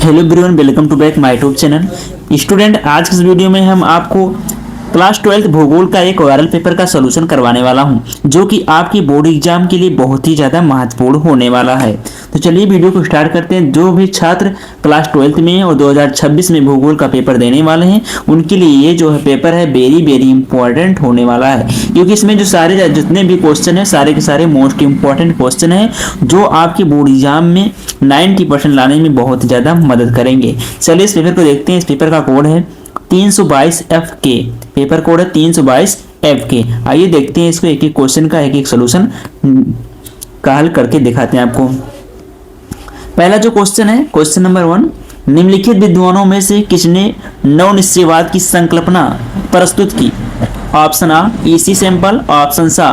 Hello everyone, welcome to back my YouTube channel. Student, आज की इस वीडियो में हम आपको क्लास 12 भूगोल का एक वायरल पेपर का सॉल्यूशन करवाने वाला हूं, जो कि आपकी बोर्ड एग्जाम के लिए बहुत ही ज़्यादा महत्वपूर्ण होने वाला है। तो चलिए वीडियो को स्टार्ट करते हैं। जो भी छात्र क्लास 12 में और 2026 में भूगोल का पेपर देने वाले हैं, उनके लिए ये जो है पेपर है वेरी इंपॉर्टेंट होने वाला है, क्योंकि इसमें जो सारे जितने भी क्वेश्चन है सारे के सारे मोस्ट इंपॉर्टेंट क्वेश्चन है, जो आपके बोर्ड एग्जाम में 90% लाने में बहुत ज़्यादा मदद करेंगे। चलिए इस पेपर को देखते हैं। इस पेपर का कोड है 322FK। पेपर कोड है 322FK। आइए देखते हैं इसको, एक एक क्वेश्चन का एक एक सोल्यूशन का हल करके दिखाते हैं आपको। पहला जो क्वेश्चन है, क्वेश्चन नंबर 1, निम्नलिखित विद्वानों में से किसने नव निश्चयवाद की संकल्पना प्रस्तुत की? ऑप्शन आ ईसी सैंपल, ऑप्शन सा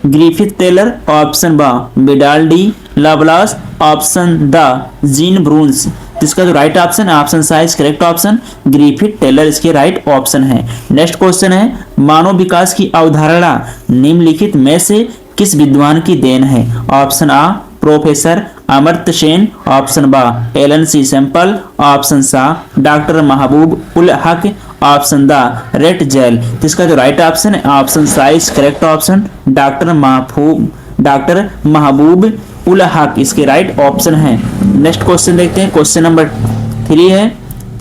ग्रिफिथ टेलर, ऑप्शन बा विडाल्डी लाप्लास, ऑप्शन द जीन ब्रून्स। इसका जो राइट ऑप्शन है ऑप्शन सा is correct option, Griffith Taylor इसके राइट ऑप्शन है। नेक्स्ट क्वेश्चन है, मानव विकास की अवधारणा निम्नलिखित में से किस विद्वान की देन है? ऑप्शन आ प्रोफेसर अमर्त्य सेन, ऑप्शन बा एलन सी सैंपल, ऑप्शन सा doctor Mehboob ul Haq, option the rate jail. इसका जो राइट ऑप्शन है ऑप्शन सा इज करेक्ट ऑप्शन, डॉक्टर महबूब उल हक इसके राइट ऑप्शन है। नेक्स्ट क्वेश्चन देखते हैं। क्वेश्चन नंबर 3 है,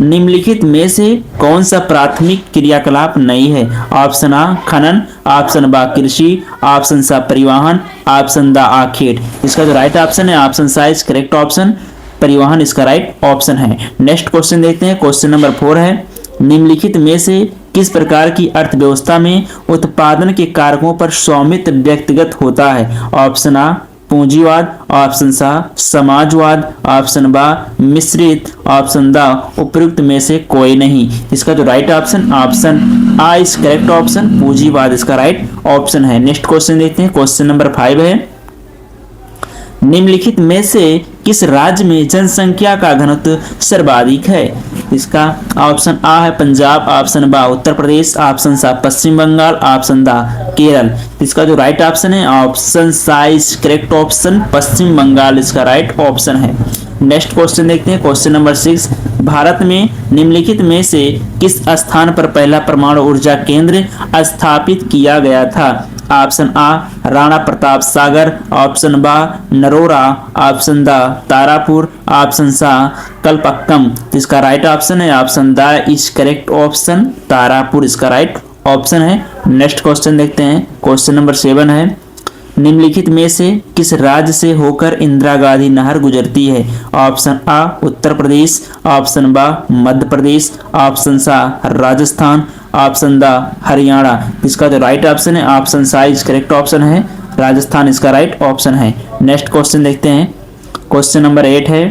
निम्नलिखित में से कौन सा प्राथमिक क्रियाकलाप नहीं है? ऑप्शन आ खनन, ऑप्शन बा कृषि, ऑप्शन सा परिवहन, ऑप्शन द आखेट। इसका जो राइट ऑप्शन है ऑप्शन सा इज करेक्ट ऑप्शन, परिवहन इसका राइट ऑप्शन है। नेक्स्ट क्वेश्चन देखते हैं। क्वेश्चन नंबर 4 है, निम्नलिखित में से किस प्रकार की अर्थव्यवस्था में उत्पादन के कारकों पर स्वामित्व व्यक्तिगत होता है? ऑप्शन आ पूंजीवाद, ऑप्शन सा समाजवाद, ऑप्शन बा मिश्रित, ऑप्शन द उपयुक्त में से कोई नहीं। इसका जो राइट ऑप्शन ऑप्शन आ इज करेक्ट ऑप्शन, पूंजीवाद इसका राइट ऑप्शन है। नेक्स्ट क्वेश्चन देखते हैं। क्वेश्चन नंबर 5 है, निम्नलिखित में से किस राज्य में जनसंख्या का घनत्व सर्वाधिक है? इसका ऑप्शन आ है पंजाब, ऑप्शन बा उत्तर प्रदेश, ऑप्शन सा पश्चिम बंगाल, ऑप्शन दा केरल। इसका जो राइट ऑप्शन है ऑप्शन सा इज करेक्ट ऑप्शन, पश्चिम बंगाल इसका राइट ऑप्शन है। नेक्स्ट क्वेश्चन देखते हैं। क्वेश्चन नंबर 6, भारत में निम्नलिखित में से किस स्थान पर पहला परमाणु ऊर्जा केंद्र स्थापित किया गया था? ऑप्शन आ राणा प्रताप सागर, ऑप्शन बा Narora, option the Tarapur, option सा कलपक्कम। इसका राइट ऑप्शन है option the is correct option, Tarapur इसका राइट ऑप्शन है। नेक्स्ट क्वेश्चन देखते हैं। क्वेश्चन नंबर 7 है, निम्नलिखित में से किस राज्य से होकर इंदिरा गांधी नहर गुजरती है? ऑप्शन आ उत्तर प्रदेश, ऑप्शन बा मध्य प्रदेश, ऑप्शन सा राजस्थान, ऑप्शन द हरियाणा। इसका जो राइट ऑप्शन है ऑप्शन सा इज करेक्ट ऑप्शन है, राजस्थान इसका राइट ऑप्शन है। नेक्स्ट क्वेश्चन देखते हैं। क्वेश्चन नंबर 8 है,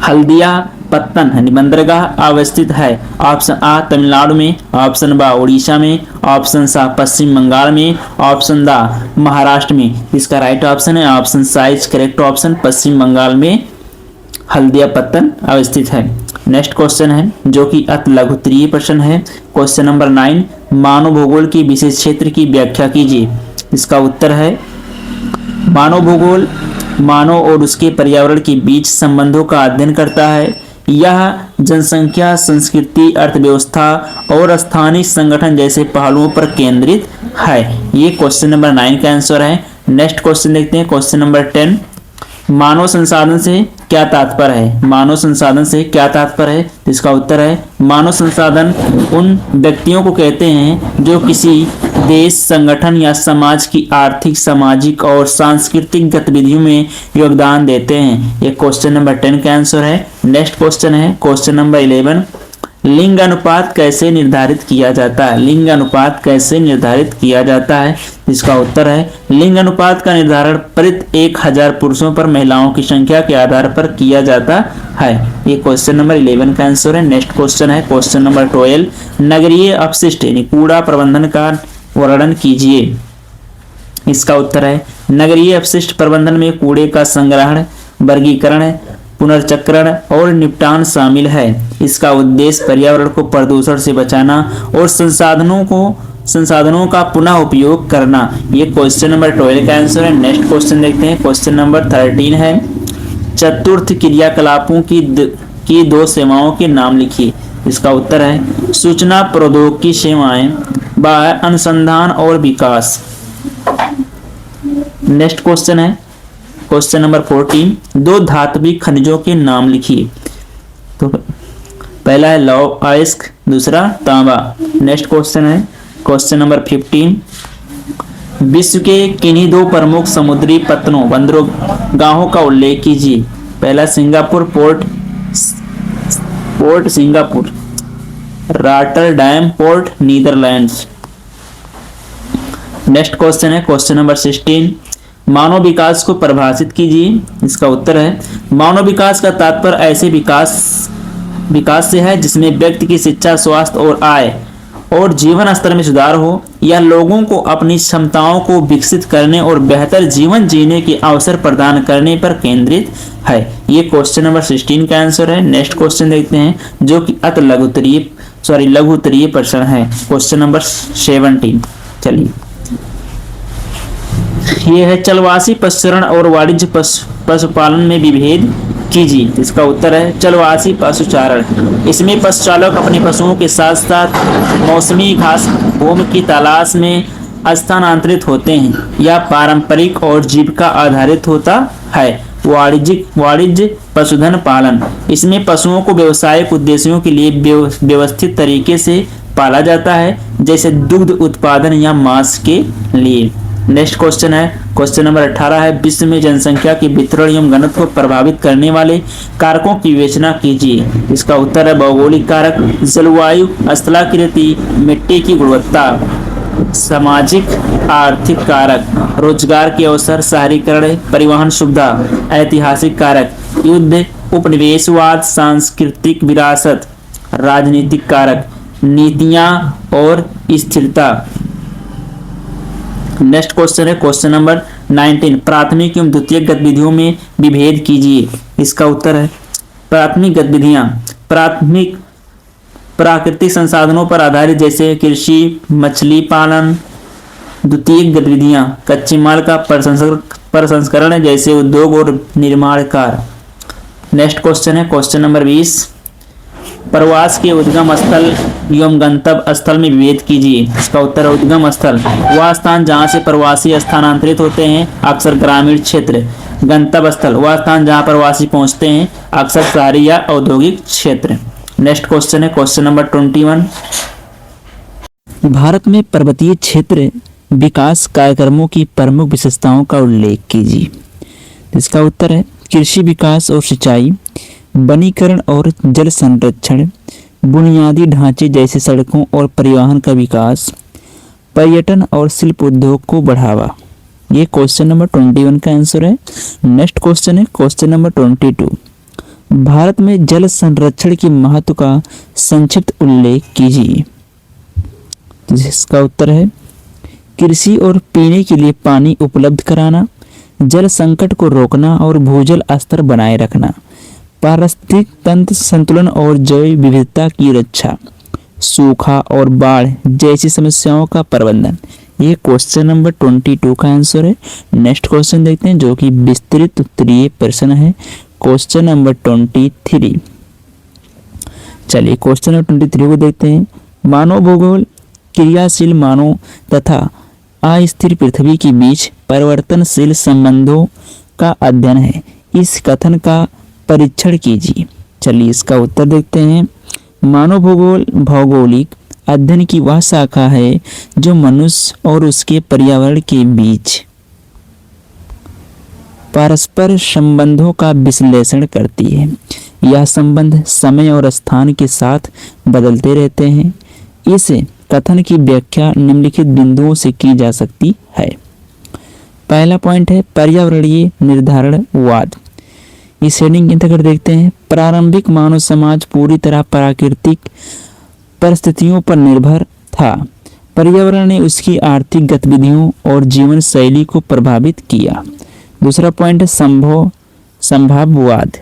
हल्दिया पत्तन बंदरगाह अवस्थित है? ऑप्शन आ तमिलनाडु में, ऑप्शन बा उड़ीसा में, ऑप्शन सा पश्चिम बंगाल में, ऑप्शन द महाराष्ट्र में। इसका राइट ऑप्शन है ऑप्शन सा इज करेक्ट ऑप्शन, पश्चिम बंगाल में हल्दिया पत्तन अवस्थित है। नेक्स्ट क्वेश्चन है जो कि अति लघुत्तरीय प्रश्न है। क्वेश्चन नंबर 9, मानव भूगोल की विशेष क्षेत्र की व्याख्या कीजिए। इसका उत्तर है मानव भूगोल मानव और उसके पर्यावरण के बीच संबंधों का अध्ययन करता है। यह जनसंख्या, संस्कृति, अर्थव्यवस्था और स्थानीय संगठन जैसे पहलुओं पर केंद्रित है। ये क्वेश्चन नंबर 9 का आंसर है। नेक्स्ट क्वेश्चन देखते हैं। क्वेश्चन नंबर 10, मानव संसाधन से क्या तात्पर्य है? मानव संसाधन से क्या तात्पर्य है? इसका उत्तर है मानव संसाधन उन व्यक्तियों को कहते हैं जो किसी देश, संगठन या समाज की आर्थिक, सामाजिक और सांस्कृतिक गतिविधियों में योगदान देते हैं। ये क्वेश्चन नंबर 10 का आंसर है। नेक्स्ट क्वेश्चन है क्वेश्चन नंबर 11, लिंग अनुपात कैसे निर्धारित किया जाता है? लिंग अनुपात कैसे निर्धारित किया जाता है? इसका उत्तर है लिंग अनुपात का निर्धारण प्रति 1000 पुरुषों पर महिलाओं की संख्या के आधार पर किया जाता है। ये क्वेश्चन नंबर 11 का आंसर है। नेक्स्ट क्वेश्चन है क्वेश्चन नंबर 12, नगरीय अपशिष्ट यानी कूड़ा प्रबंधन का वर्णन कीजिए। इसका उत्तर है नगरीय अपशिष्ट प्रबंधन में कूड़े का संग्रहण, वर्गीकरण, पुनर्चक्रण और निपटान शामिल है। इसका उद्देश्य पर्यावरण को प्रदूषण से बचाना और संसाधनों का पुनः उपयोग करना। ये क्वेश्चन नंबर 12 का आंसर है। नेक्स्ट क्वेश्चन देखते हैं। क्वेश्चन नंबर 13 है, चतुर्थ क्रियाकलापों की दो सेवाओं के नाम लिखिए। इसका उत्तर है सूचना प्रौद्योगिकी सेवाएं व अनुसंधान और विकास। नेक्स्ट क्वेश्चन है क्वेश्चन नंबर 14, दो धात्विक खनिजों के नाम लिखिए। तो पहला है लौह अयस्क, दूसरा तांबा। नेक्स्ट क्वेश्चन है क्वेश्चन नंबर 15, विश्व के किन्हीं दो प्रमुख समुद्री पत्तनों बंदरगाहों का उल्लेख कीजिए। पहला Singapore port Singapore, Rotterdam port Netherlands. Next question है क्वेश्चन नंबर 16, मानव विकास को परिभाषित कीजिए। इसका उत्तर है मानव विकास का तात्पर्य ऐसे विकास से है जिसमें व्यक्ति की शिक्षा, स्वास्थ्य और आय और जीवन स्तर में सुधार हो, या लोगों को अपनी क्षमताओं को विकसित करने और बेहतर जीवन जीने के अवसर प्रदान करने पर केंद्रित है। ये क्वेश्चन नंबर 16 का आंसर है। नेक्स्ट क्वेश्चन देखते हैं जो कि अति लघु उत्तरीय प्रश्न है, क्वेश्चन नंबर 17। चलिए, ये है चलवासी पशुचरण और वाणिज्य पशुपालन में विभेद कीजिए। इसका उत्तर है चलवासी पशुचारण। इसमें पशुचालक अपने पशुओं के साथ साथ मौसमी घास भूमि की तलाश में स्थानांतरित होते हैं या पारंपरिक और जीविका आधारित होता है। वाणिज्य पशुधन पालन, इसमें पशुओं को व्यावसायिक उद्देश्यों के लिए व्यवस्थित तरीके से पाला जाता है, जैसे दुग्ध उत्पादन या मांस के लिए। नेक्स्ट क्वेश्चन है क्वेश्चन नंबर 18 है विश्व में जनसंख्या के वितरण एवं घनत्व को प्रभावित करने वाले कारकों की विवेचना कीजिए। इसका उत्तर है भौगोलिक कारक, जलवायु, स्थलाकृति, मिट्टी की गुणवत्ता, सामाजिक आर्थिक कारक, रोजगार के अवसर, शहरीकरण, परिवहन सुविधा, ऐतिहासिक कारक, युद्ध, उपनिवेशवाद, सांस्कृतिक विरासत, राजनीतिक कारक, नीतियां और स्थिरता। नेक्स्ट क्वेश्चन है क्वेश्चन नंबर 19, प्राथमिक एवं द्वितीयक गतिविधियों में विभेद कीजिए। इसका उत्तर है प्राथमिक गतिविधियां प्राकृतिक संसाधनों पर आधारित जैसे कृषि, मछली पालन। द्वितीयक गतिविधियां कच्चे माल का प्रसंस्करण जैसे उद्योग और निर्माण कार्य। नेक्स्ट क्वेश्चन है क्वेश्चन नंबर 20, प्रवास के उद्गम स्थल एवं गंतव्य स्थल में विभेद कीजिए। इसका उत्तर है उद्गम स्थल वह स्थान जहां से प्रवासी स्थानांतरित होते हैं, अक्सर ग्रामीण क्षेत्र। गंतव्य स्थल वह स्थान जहां प्रवासी पहुंचते हैं, अक्सर शहरी या औद्योगिक क्षेत्र। नेक्स्ट क्वेश्चन है क्वेश्चन नंबर 21, भारत में पर्वतीय क्षेत्र विकास कार्यक्रमों की प्रमुख विशेषताओं का उल्लेख कीजिए। इसका उत्तर है कृषि विकास और सिंचाई, वनीकरण और जल संरक्षण, बुनियादी ढांचे जैसे सड़कों और परिवहन का विकास, पर्यटन और शिल्प उद्योग को बढ़ावा। ये क्वेश्चन नंबर 21 का आंसर है। नेक्स्ट क्वेश्चन है क्वेश्चन नंबर 22, भारत में जल संरक्षण के महत्व का संक्षिप्त उल्लेख कीजिए। जिसका उत्तर है कृषि और पीने के लिए पानी उपलब्ध कराना, जल संकट को रोकना और भूजल स्तर बनाए रखना, पारिस्थितिक तंत्र संतुलन और जैव विविधता की रक्षा, सूखा और बाढ़ जैसी समस्याओं का प्रबंधन। ये क्वेश्चन नंबर 22 का आंसर है। नेक्स्ट क्वेश्चन देखते हैं जो कि विस्तृत उत्तरीय प्रश्न है, क्वेश्चन नंबर 23। चलिए क्वेश्चन नंबर 23 को देखते हैं। मानव भूगोल क्रियाशील मानव तथा अस्थिर पृथ्वी के बीच परिवर्तनशील संबंधों का अध्ययन है। इस कथन का परीक्षण कीजिए। चलिए इसका उत्तर देखते हैं। मानव भूगोल भौगोलिक अध्ययन की वह शाखा है जो मनुष्य और उसके पर्यावरण के बीच परस्पर संबंधों का विश्लेषण करती है। यह संबंध समय और स्थान के साथ बदलते रहते हैं। इस कथन की व्याख्या निम्नलिखित बिंदुओं से की जा सकती है। पहला पॉइंट है पर्यावरणीय निर्धारणवाद। इस हेडिंग के अंतर्गत देखते हैं प्रारंभिक मानव समाज पूरी तरह प्राकृतिक परिस्थितियों पर निर्भर था। पर्यावरण ने उसकी आर्थिक गतिविधियों और जीवन शैली को प्रभावित किया। दूसरा पॉइंट है संभाववाद।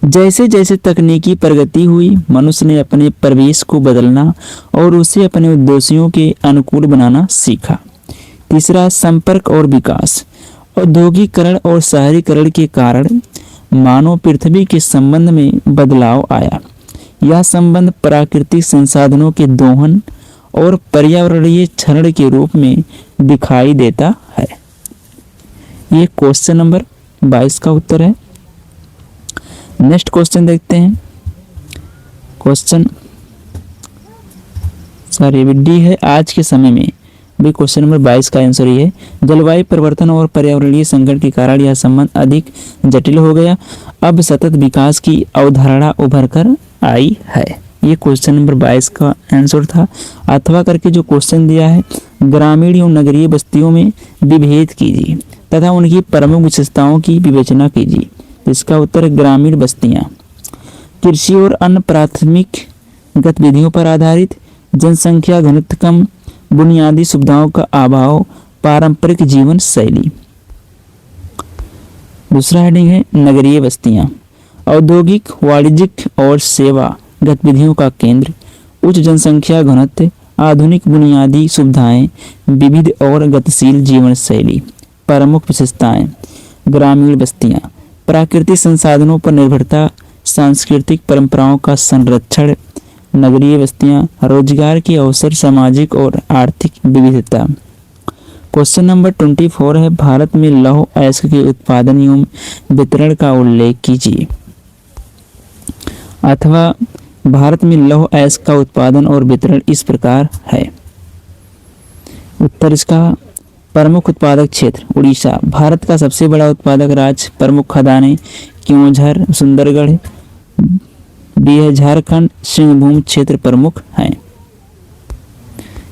जैसे जैसे तकनीकी प्रगति हुई, मनुष्य ने अपने परिवेश को बदलना और उसे अपने उद्देश्यों के अनुकूल बनाना सीखा। तीसरा संपर्क और विकास। औद्योगिकरण और शहरीकरण के कारण मानव पृथ्वी के संबंध में बदलाव आया। यह संबंध प्राकृतिक संसाधनों के दोहन और पर्यावरणीय क्षरण के रूप में दिखाई देता है। ये क्वेश्चन नंबर 22 का उत्तर है। नेक्स्ट क्वेश्चन देखते हैं। डी है, आज के समय में भी क्वेश्चन नंबर 22 का आंसर ये है। जलवायु परिवर्तन और पर्यावरणीय संकट के कारण यह संबंध अधिक जटिल हो गया। अब सतत विकास की अवधारणा उभर कर आई है। ये क्वेश्चन नंबर 22 का आंसर था। अथवा करके जो क्वेश्चन दिया है, ग्रामीण एवं नगरीय बस्तियों में विभेद कीजिए तथा उनकी प्रमुख विशेषताओं की विवेचना कीजिए। इसका उत्तर है ग्रामीण बस्तियां। कृषि और अन्य प्राथमिक गतिविधियों पर आधारित, जनसंख्या घनत्व कम, बुनियादी सुविधाओं का अभाव, पारंपरिक जीवन शैली। दूसरा हेडिंग है नगरीय बस्तियां। औद्योगिक, वाणिज्यिक और सेवा गतिविधियों का केंद्र, उच्च जनसंख्या घनत्व, आधुनिक बुनियादी सुविधाएं, विविध और गतिशील जीवन शैली। प्रमुख विशेषताएं। ग्रामीण बस्तियां, प्राकृतिक संसाधनों पर निर्भरता, सांस्कृतिक परंपराओं का संरक्षण। नगरीय बस्तियां, रोजगार के अवसर, सामाजिक और आर्थिक विविधता। क्वेश्चन नंबर 24 है, भारत में लौह अयस्क के उत्पादन एवं वितरण का उल्लेख कीजिए। अथवा भारत में लौह अयस्क का उत्पादन और वितरण इस प्रकार है। उत्तर इसका प्रमुख उत्पादक क्षेत्र उड़ीसा, भारत का सबसे बड़ा उत्पादक राज्य। प्रमुख खदानें क्योंझर, सुंदरगढ़। बी है झारखंड, सिंहभूम क्षेत्र प्रमुख हैं।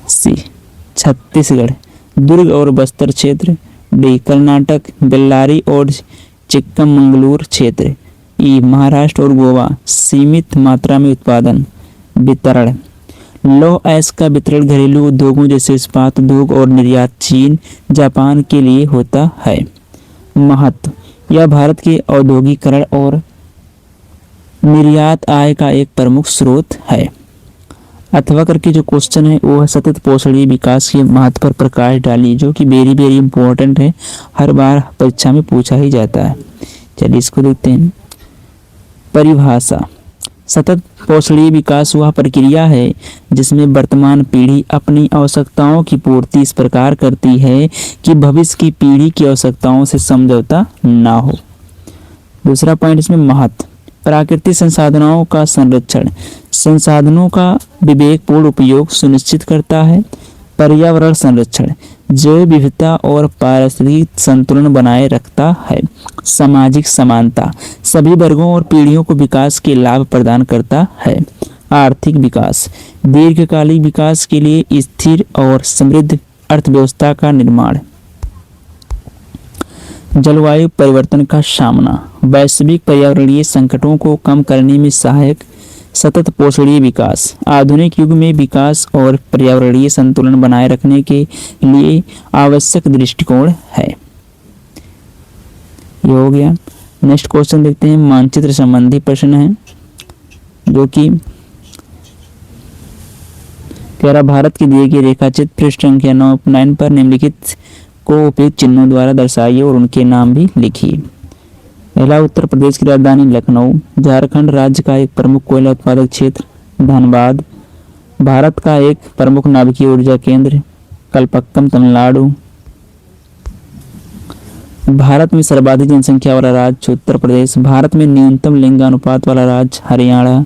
सी छत्तीसगढ़, दुर्ग और बस्तर क्षेत्र। डी कर्नाटक, बेल्लारी और चिक्कमंगलूर क्षेत्र। ई महाराष्ट्र और गोवा, सीमित मात्रा में उत्पादन। वितरण। लौह अयस्क का वितरण घरेलू उद्योगों जैसे इस्पात उद्योग और निर्यात चीन, जापान के लिए होता है। महत्व। यह भारत के औद्योगिकरण और निर्यात आय का एक प्रमुख स्रोत है। अथवा करके जो क्वेश्चन है वो है सतत पोषणीय विकास के महत्व पर प्रकाश डालिए, जो कि वेरी वेरी इंपॉर्टेंट है, हर बार परीक्षा में पूछा ही जाता है। चलिए इसको देखते हैं। परिभाषा। सतत पोषणीय विकास वह प्रक्रिया है जिसमें वर्तमान पीढ़ी अपनी आवश्यकताओं की पूर्ति इस प्रकार करती है कि भविष्य की पीढ़ी की आवश्यकताओं से समझौता ना हो। दूसरा पॉइंट इसमें महत्व। प्राकृतिक संसाधनों का संरक्षण, संसाधनों का विवेकपूर्ण उपयोग सुनिश्चित करता है। पर्यावरण संरक्षण, जैव विविधता और पारिस्थितिक संतुलन बनाए रखता है। सामाजिक समानता, सभी वर्गों और पीढ़ियों को विकास के लाभ प्रदान करता है। आर्थिक विकास, दीर्घकालिक विकास के लिए स्थिर और समृद्ध अर्थव्यवस्था का निर्माण। जलवायु परिवर्तन का सामना, वैश्विक पर्यावरणीय संकटों को कम करने में सहायक। सतत पोषणीय विकास, आधुनिक युग में विकास और पर्यावरणीय संतुलन बनाए रखने के लिए आवश्यक दृष्टिकोण है। ये हो गया। नेक्स्ट क्वेश्चन देखते हैं। मानचित्र संबंधी प्रश्न है, जो कि कह रहा भारत के दिए गए रेखाचित्र पृष्ठ संख्या 9 पर निम्नलिखित को उपयुक्त चिन्हों द्वारा दर्शाइए और उनके नाम भी लिखिए। पहला, उत्तर प्रदेश की राजधानी लखनऊ। झारखंड राज्य का एक प्रमुख कोयला उत्पादक क्षेत्र धनबाद। भारत का एक प्रमुख नाभिकीय ऊर्जा केंद्र कलपक्कम तमिलनाडु। भारत में सर्वाधिक जनसंख्या वाला राज्य उत्तर प्रदेश। भारत में न्यूनतम लिंगानुपात वाला राज्य हरियाणा।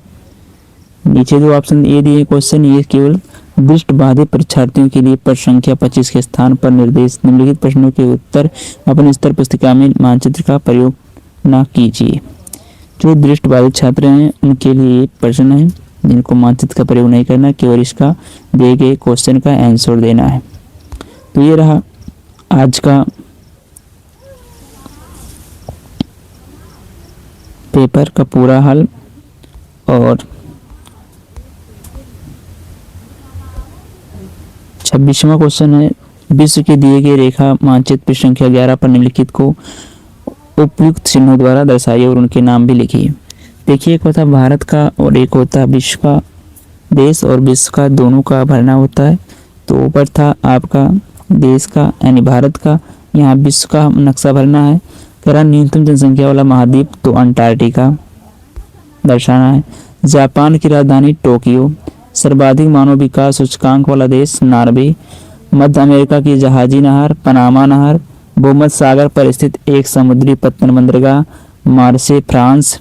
नीचे जो ऑप्शन ए दिए क्वेश्चन, ये केवल दृष्टिबाधित परीक्षार्थियों के लिए प्रश्न संख्या 25 के स्थान पर निर्देश। निम्नलिखित प्रश्नों के उत्तर अपने स्तर पुस्तिका में मानचित्र का प्रयोग ना कीजिए। जो दृष्टिबाधित छात्र हैं उनके लिए प्रश्न है, जिनको मानचित्र का प्रयोग नहीं करना, केवल इसका दिए गए क्वेश्चन का आंसर देना है। तो ये रहा आज का पेपर का पूरा हल। और 26वां क्वेश्चन है, विश्व के दिए गए रेखा मानचित्र पृष्ठ संख्या 11 पर निम्नलिखित को उपयुक्त चिन्हों द्वारा दर्शाइए और उनके नाम भी लिखिए। देखिए, एक होता है भारत का और एक होता है विश्व का। देश और विश्व का दोनों का भरना होता है। तो ऊपर था आपका देश का यानी भारत का, यहाँ विश्व का नक्शा भरना है। कह रहा न्यूनतम जनसंख्या वाला महाद्वीप तो अंटार्कटिका दर्शाना है। जापान की राजधानी टोक्यो। सर्वाधिक मानव विकास सूचकांक वाला देश नॉर्वे। मध्य अमेरिका की जहाजी नहर पनामा नहर। भूमध्य सागर पर स्थित एक समुद्री पत्तन बंदरगाह मार्से फ्रांस।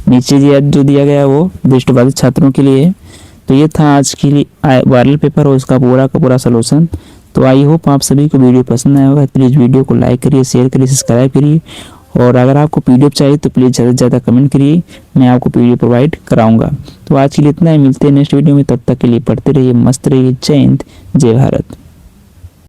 नीचे जो दिया गया वो दृष्टिबाधित छात्रों के लिए। तो ये था आज के लिए वायरल पेपर और उसका पूरा का पूरा सलूशन। तो आई होप आप सभी को वीडियो पसंद आया होगा। प्लीज़ वीडियो को लाइक करिए, शेयर करिए, सब्सक्राइब करिए और अगर आपको पीडीएफ चाहिए तो प्लीज़ ज़्यादा से ज़्यादा कमेंट करिए, मैं आपको पीडीएफ प्रोवाइड कराऊंगा। तो आज के लिए इतना ही, मिलते हैं नेक्स्ट वीडियो में, तब तक के लिए पढ़ते रहिए, मस्त रहिए। जय हिंद, जय भारत।